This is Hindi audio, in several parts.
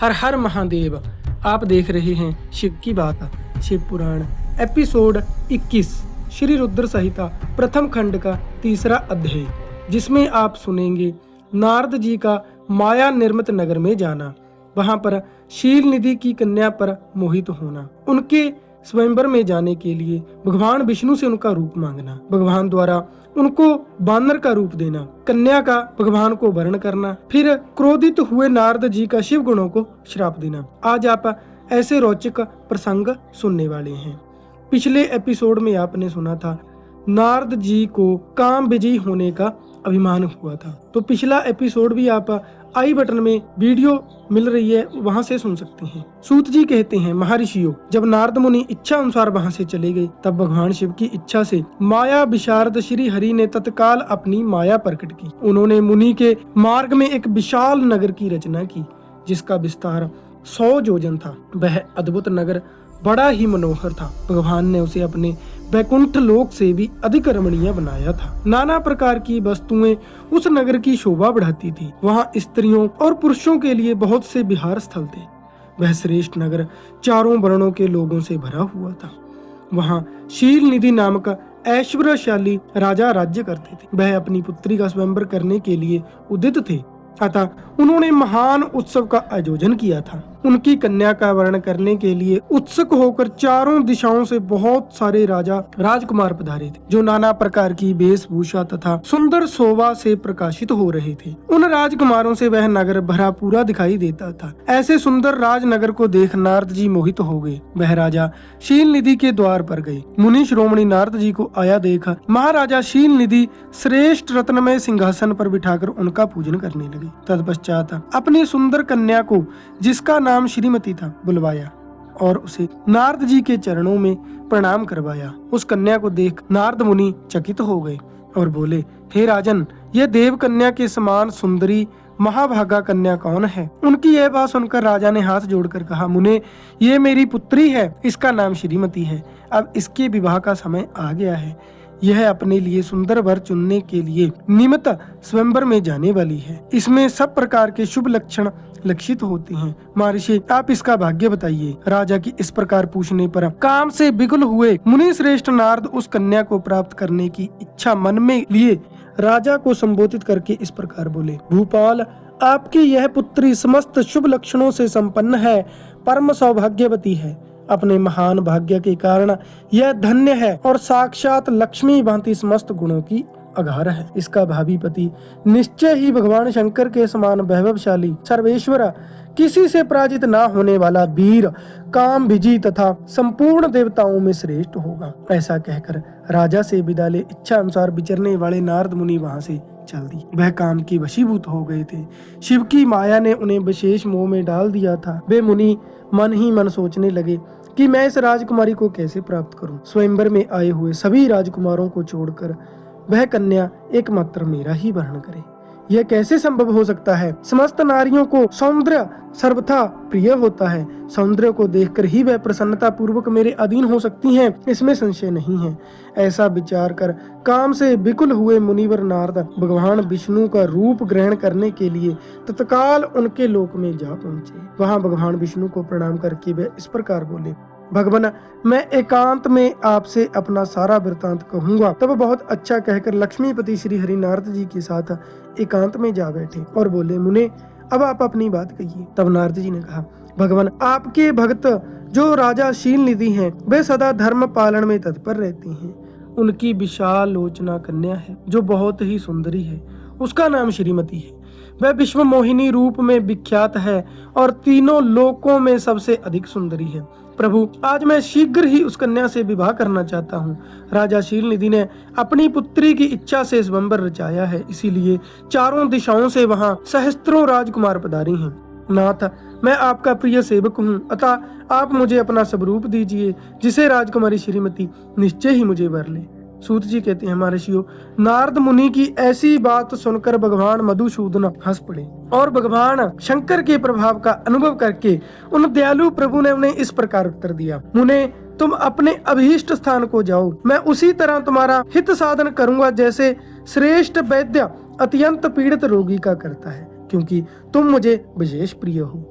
हर हर महादेव। आप देख रहे हैं शिव की बात, शिव पुराण एपिसोड 21 श्री रुद्र संहिता प्रथम खंड का तीसरा अध्याय, जिसमें आप सुनेंगे नारद जी का माया निर्मित नगर में जाना, वहां पर शील निधि की कन्या पर मोहित होना, उनके स्वयंवर में जाने के लिए भगवान विष्णु से उनका रूप मांगना, भगवान द्वारा उनको बानर का रूप देना, कन्या का भगवान को वर्ण करना, फिर क्रोधित हुए नारद जी का शिव गुणों को श्राप देना। आज आप ऐसे रोचक प्रसंग सुनने वाले हैं। पिछले एपिसोड में आपने सुना था नारद जी को काम विजयी होने का अभिमान हुआ था, तो पिछला एपिसोड भी आप आई बटन में वीडियो मिल रही है, वहां से सुन सकते हैं। सूत जी कहते हैं, महर्षियों, जब नारद मुनि इच्छा अनुसार वहां से चले गए, तब भगवान शिव की इच्छा से माया विशारद श्री हरि ने तत्काल अपनी माया प्रकट की। उन्होंने मुनि के मार्ग में एक विशाल नगर की रचना की, जिसका विस्तार 100 योजन था। वह अद्भुत नगर बड़ा ही मनोहर था। भगवान ने उसे अपने वैकुंठ लोक से भी अधिक रमणीय बनाया था। नाना प्रकार की वस्तुएं उस नगर की शोभा बढ़ाती थी। वहां स्त्रियों और पुरुषों के लिए बहुत से विहार स्थल थे। वह श्रेष्ठ नगर चारों वर्णों के लोगों से भरा हुआ था। वहां शील निधि नामक ऐश्वर्यशाली राजा राज्य करते थे। वह अपनी पुत्री का स्वयंवर करने के लिए उद्यत थे, अतः उन्होंने महान उत्सव का आयोजन किया था। उनकी कन्या का वर्ण करने के लिए उत्सुक होकर चारों दिशाओं से बहुत सारे राजा राजकुमार पधारे थे, जो नाना प्रकार की वेशभूषा तथा सुंदर शोभा से प्रकाशित हो रहे थे। उन राजकुमारों से वह नगर भरा पूरा दिखाई देता था। ऐसे सुंदर राजनगर को देख नारद जी मोहित हो गए। वह राजा शील निधि के द्वार पर गए। मुनि श्रोमणी नारद जी को आया देख महाराजा शील निधि श्रेष्ठ रत्नमय सिंहासन पर बिठाकर उनका पूजन करने लगे। तत्पश्चात अपनी सुंदर कन्या को, जिसका नाम श्रीमती था, बुलवाया और उसे नारद जी के चरणों में प्रणाम करवाया। उस कन्या को देख नारद मुनि चकित हो गए और बोले, हे राजन, यह देव कन्या के समान सुंदरी महाभागा कन्या कौन है? उनकी यह बात सुनकर राजा ने हाथ जोड़कर कहा, मुने, ये मेरी पुत्री है, इसका नाम श्रीमती है। अब इसके विवाह का समय आ गया है। यह अपने लिए सुंदर वर चुनने के लिए निमित्त स्वयंवर में जाने वाली है। इसमें सब प्रकार के शुभ लक्षण लक्षित होते हैं। महर्षि, आप इसका भाग्य बताइए। राजा की इस प्रकार पूछने पर काम से विकल हुए मुनि श्रेष्ठ नारद उस कन्या को प्राप्त करने की इच्छा मन में लिए राजा को संबोधित करके इस प्रकार बोले, भूपाल, आपकी यह पुत्री समस्त शुभ लक्षणों से संपन्न है, परम सौभाग्यवती है। अपने महान भाग्य के कारण यह धन्य है और साक्षात लक्ष्मी भांति समस्त गुणों की आधार है। इसका भावी पति निश्चय ही भगवान शंकर के समान वैभवशाली, सर्वेश्वर, किसी से पराजित ना होने वाला वीर, काम विजयी तथा संपूर्ण देवताओं में श्रेष्ठ होगा। ऐसा कहकर राजा से विदा ले इच्छा अनुसार विचरने वाले नारद मुनि वहां से चल दी। वह काम की वशीभूत हो गए थे। शिव की माया ने उन्हें विशेष मोह में डाल दिया था। वे मुनि मन ही मन सोचने लगे कि मैं इस राजकुमारी को कैसे प्राप्त करूं। स्वयंवर में आए हुए सभी राजकुमारों को छोड़कर वह कन्या एकमात्र मेरा ही वर्ण करे, यह कैसे संभव हो सकता है? समस्त नारियों को सौंदर्य सर्वथा प्रिय होता है। सौंदर्य को देखकर ही वह प्रसन्नता पूर्वक मेरे अधीन हो सकती हैं, इसमें संशय नहीं है। ऐसा विचार कर काम से विकुल हुए मुनिवर नारद भगवान विष्णु का रूप ग्रहण करने के लिए तत्काल उनके लोक में जा पहुंचे। वहां भगवान विष्णु को प्रणाम करके वे इस प्रकार बोले, भगवान, मैं एकांत में आपसे अपना सारा वृतांत कहूंगा। तब बहुत अच्छा कहकर लक्ष्मीपति श्री हरि नारद जी के साथ एकांत में जा बैठे और बोले, मुने, अब आप अपनी बात कहिए। तब नारद जी ने कहा, भगवान, आपके भक्त जो राजा शील निधि हैं, वे सदा धर्म पालन में तत्पर रहते हैं। उनकी विशाल लोचना कन्या है, जो बहुत ही सुंदरी है। उसका नाम श्रीमती है। वह विश्व मोहिनी रूप में विख्यात है और तीनों लोकों में सबसे अधिक सुंदरी है। प्रभु, आज मैं शीघ्र ही उस कन्या से विवाह करना चाहता हूँ। राजा शील निधि ने अपनी पुत्री की इच्छा से स्वयंवर रचाया है, इसीलिए चारों दिशाओं से वहाँ सहस्त्रों राजकुमार पधारे हैं। नाथ, मैं आपका प्रिय सेवक हूँ, अतः आप मुझे अपना स्वरूप दीजिए, जिसे राजकुमारी श्रीमती निश्चय ही मुझे वर ले। सूत जी कहते हैं, महर्षियों, नारद मुनि की ऐसी बात सुनकर भगवान मधुसूदन हंस पड़े और भगवान शंकर के प्रभाव का अनुभव करके उन दयालु प्रभु ने उन्हें इस प्रकार उत्तर दिया, मुने, तुम अपने अभीष्ट स्थान को जाओ। मैं उसी तरह तुम्हारा हित साधन करूंगा जैसे श्रेष्ठ वैद्य अत्यंत पीड़ित रोगी का करता है, क्योंकि तुम मुझे विशेष प्रिय हो।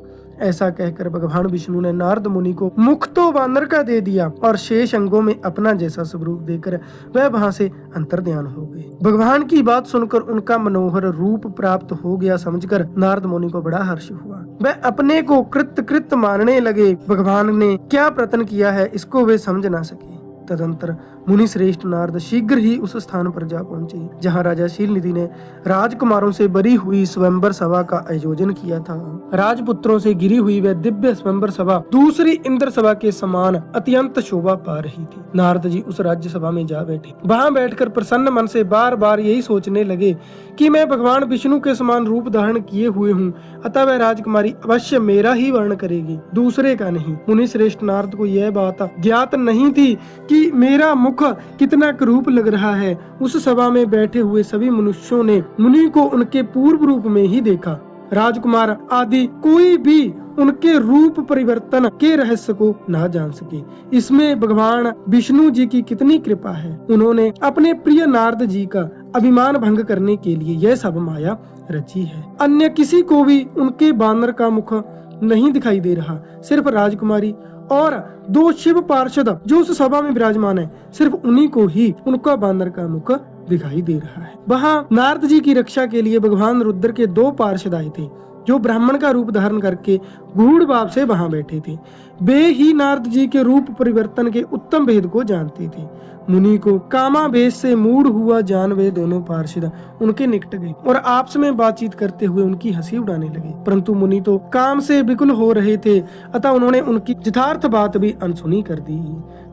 ऐसा कहकर भगवान विष्णु ने नारद मुनि को मुख तो बानर का दे दिया और शेष अंगों में अपना जैसा स्वरूप देकर वह वहां से अंतर्ध्यान हो गए। भगवान की बात सुनकर उनका मनोहर रूप प्राप्त हो गया समझकर नारद मुनि को बड़ा हर्ष हुआ। वह अपने को कृत मानने लगे। भगवान ने क्या प्रयत्न किया है इसको वे समझ ना सके। तदंतर मुनि श्रेष्ठ नारद शीघ्र ही उस स्थान पर जा पहुंचे जहां राजा शीलनिधि ने राजकुमारों से भरी हुई स्वयंवर सभा का आयोजन किया था। राजपुत्रों से घिरी हुई वह दिव्य स्वयंवर सभा दूसरी इंद्र सभा के समान अत्यंत शोभा पा रही थी। नारद जी उस राज्य सभा में जा बैठे। वहां बैठकर प्रसन्न मन से बार बार यही सोचने लगे कि मैं भगवान विष्णु के समान रूप धारण किए हुए हूँ, अतः वह राजकुमारी अवश्य मेरा ही वर्ण करेगी, दूसरे का नहीं। मुनि श्रेष्ठ नारद को यह बात ज्ञात नहीं थी कि मेरा मुख कितना क्रूप लग रहा है। उस सभा में बैठे हुए सभी मनुष्यों ने मुनि को उनके पूर्व रूप में ही देखा। राजकुमार आदि कोई भी उनके रूप परिवर्तन के रहस्य को ना जान सके। इसमें भगवान विष्णु जी की कितनी कृपा है। उन्होंने अपने प्रिय नारद जी का अभिमान भंग करने के लिए यह सब माया रची है। अन्य किसी को भी उनके बानर का मुख नहीं दिखाई दे रहा। सिर्फ राजकुमारी और दो शिव पार्षद जो उस सभा में विराजमान है, सिर्फ उन्हीं को ही उनका बानर का मुख दिखाई दे रहा है। वहां नारद जी की रक्षा के लिए भगवान रुद्र के दो पार्षद आए थे जो ब्राह्मण का रूप धारण करके गूढ़ भाव से वहां बैठे थे। वे ही नारद जी के रूप परिवर्तन के उत्तम भेद को जानते थे। मुनि को कामावेश से मूढ़ हुआ जान वे दोनों पार्षद उनके निकट गए और आपस में बातचीत करते हुए उनकी हंसी उड़ाने लगे। परंतु मुनि तो काम से विकल हो रहे थे, अतः उन्होंने उनकी यथार्थ बात भी अनसुनी कर दी।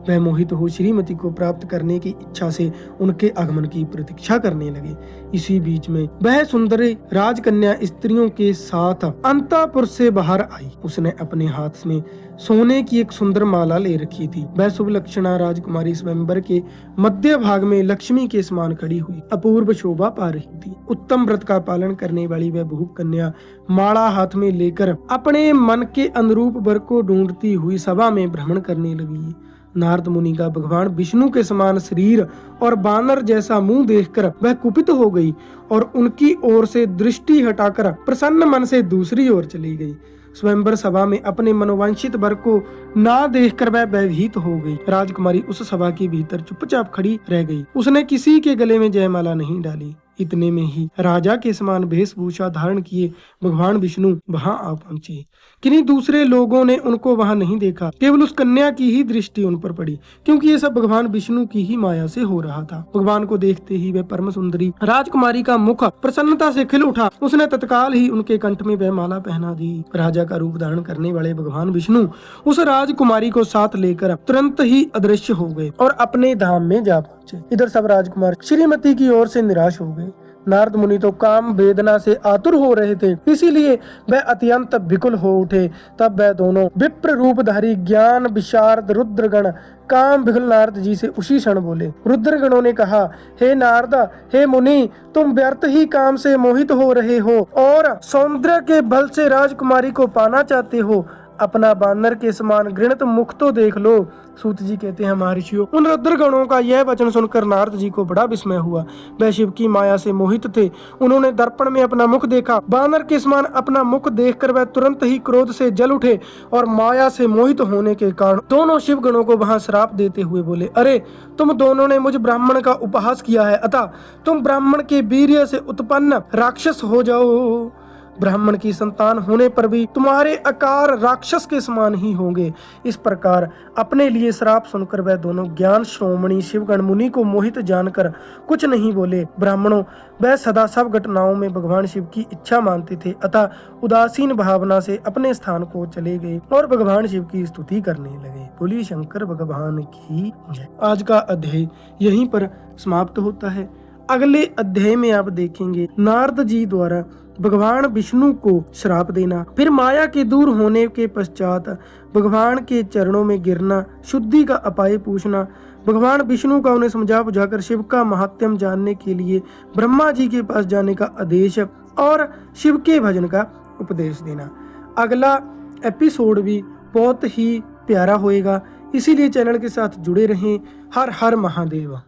वह मोहित हो श्रीमती को प्राप्त करने की इच्छा से उनके आगमन की प्रतीक्षा करने लगे। इसी बीच में वह सुंदरी राजकन्या स्त्रियों के साथ अंतःपुर से बाहर आई। उसने अपने हाथ में सोने की एक सुंदर माला ले रखी थी। वह शुभ लक्षणा राजकुमारी स्वयंवर के मध्य भाग में लक्ष्मी के समान खड़ी हुई अपूर्व शोभा पा रही थी। उत्तम व्रत का पालन करने वाली वह बहु कन्या माला हाथ में लेकर अपने मन के अनुरूप वर को ढूंढती हुई सभा में भ्रमण करने लगी। नारद मुनि का भगवान विष्णु के समान शरीर और बानर जैसा मुंह देखकर वह कुपित हो गई और उनकी ओर से दृष्टि हटाकर प्रसन्न मन से दूसरी ओर चली गई। स्वयंवर सभा में अपने मनोवांछित वर को ना देखकर वह भयभीत हो गई। राजकुमारी उस सभा के भीतर चुपचाप खड़ी रह गई। उसने किसी के गले में जयमाला नहीं डाली। इतने में ही राजा के समान वेशभूषा धारण किए भगवान विष्णु वहां आ पहुंचे। किन्हीं दूसरे लोगों ने उनको वहां नहीं देखा, केवल उस कन्या की ही दृष्टि उन पर पड़ी, क्योंकि ये सब भगवान विष्णु की ही माया से हो रहा था। भगवान को देखते ही वह परम सुंदरी राजकुमारी का मुख प्रसन्नता से खिल उठा। उसने तत्काल ही उनके कंठ में वह माला पहना दी। राजा का रूप धारण करने वाले भगवान विष्णु उस राजकुमारी को साथ लेकर तुरंत ही अदृश्य हो गए और अपने धाम में जा पहुंचे। इधर सब राजकुमार श्रीमती की ओर से निराश हो गए। नारद मुनि तो काम वेदना से आतुर हो रहे थे, इसीलिए वह अत्यंत विकल हो उठे। तब वह दोनों विप्र रूपधारी ज्ञान विशारद रुद्रगण काम विकल नारद जी से उसी क्षण बोले। रुद्रगणों ने कहा, हे नारद, हे मुनि, तुम व्यर्थ ही काम से मोहित हो रहे हो और सौंदर्य के बल से राजकुमारी को पाना चाहते हो। अपना बानर के समान घृणित मुख तो देख लो। सूत जी कहते हैं, महर्षियों, उन रुद्रगणों का यह वचन सुनकर नारद जी को बड़ा विस्मय हुआ। वह शिव की माया से मोहित थे। उन्होंने दर्पण में अपना मुख देखा। बानर के समान अपना मुख देखकर वह तुरंत ही क्रोध से जल उठे और माया से मोहित होने के कारण दोनों शिव गणों को वहां श्राप देते हुए बोले, अरे तुम दोनों ने मुझ ब्राह्मण का उपहास किया है, अतः तुम ब्राह्मण के वीर्य से उत्पन्न राक्षस हो जाओ। ब्राह्मण की संतान होने पर भी तुम्हारे आकार राक्षस के समान ही होंगे। इस प्रकार अपने लिए श्राप सुनकर वह दोनों ज्ञान श्रोमणी शिवगण मुनि को मोहित जानकर कुछ नहीं बोले। ब्राह्मणों वह सदा सब घटनाओं में भगवान शिव की इच्छा मानते थे, अतः उदासीन भावना से अपने स्थान को चले गए और भगवान शिव की स्तुति करने लगे। बोलिए शंकर भगवान की जय। आज का अध्याय यहीं पर समाप्त होता है। अगले अध्याय में आप देखेंगे नारद जी द्वारा भगवान विष्णु को श्राप देना, फिर माया के दूर होने के पश्चात भगवान के चरणों में गिरना, शुद्धि का उपाय पूछना, भगवान विष्णु का उन्हें समझा बुझाकर शिव का महात्म्य जानने के लिए ब्रह्मा जी के पास जाने का आदेश और शिव के भजन का उपदेश देना। अगला एपिसोड भी बहुत ही प्यारा होएगा, इसीलिए चैनल के साथ जुड़े रहें। हर हर महादेव।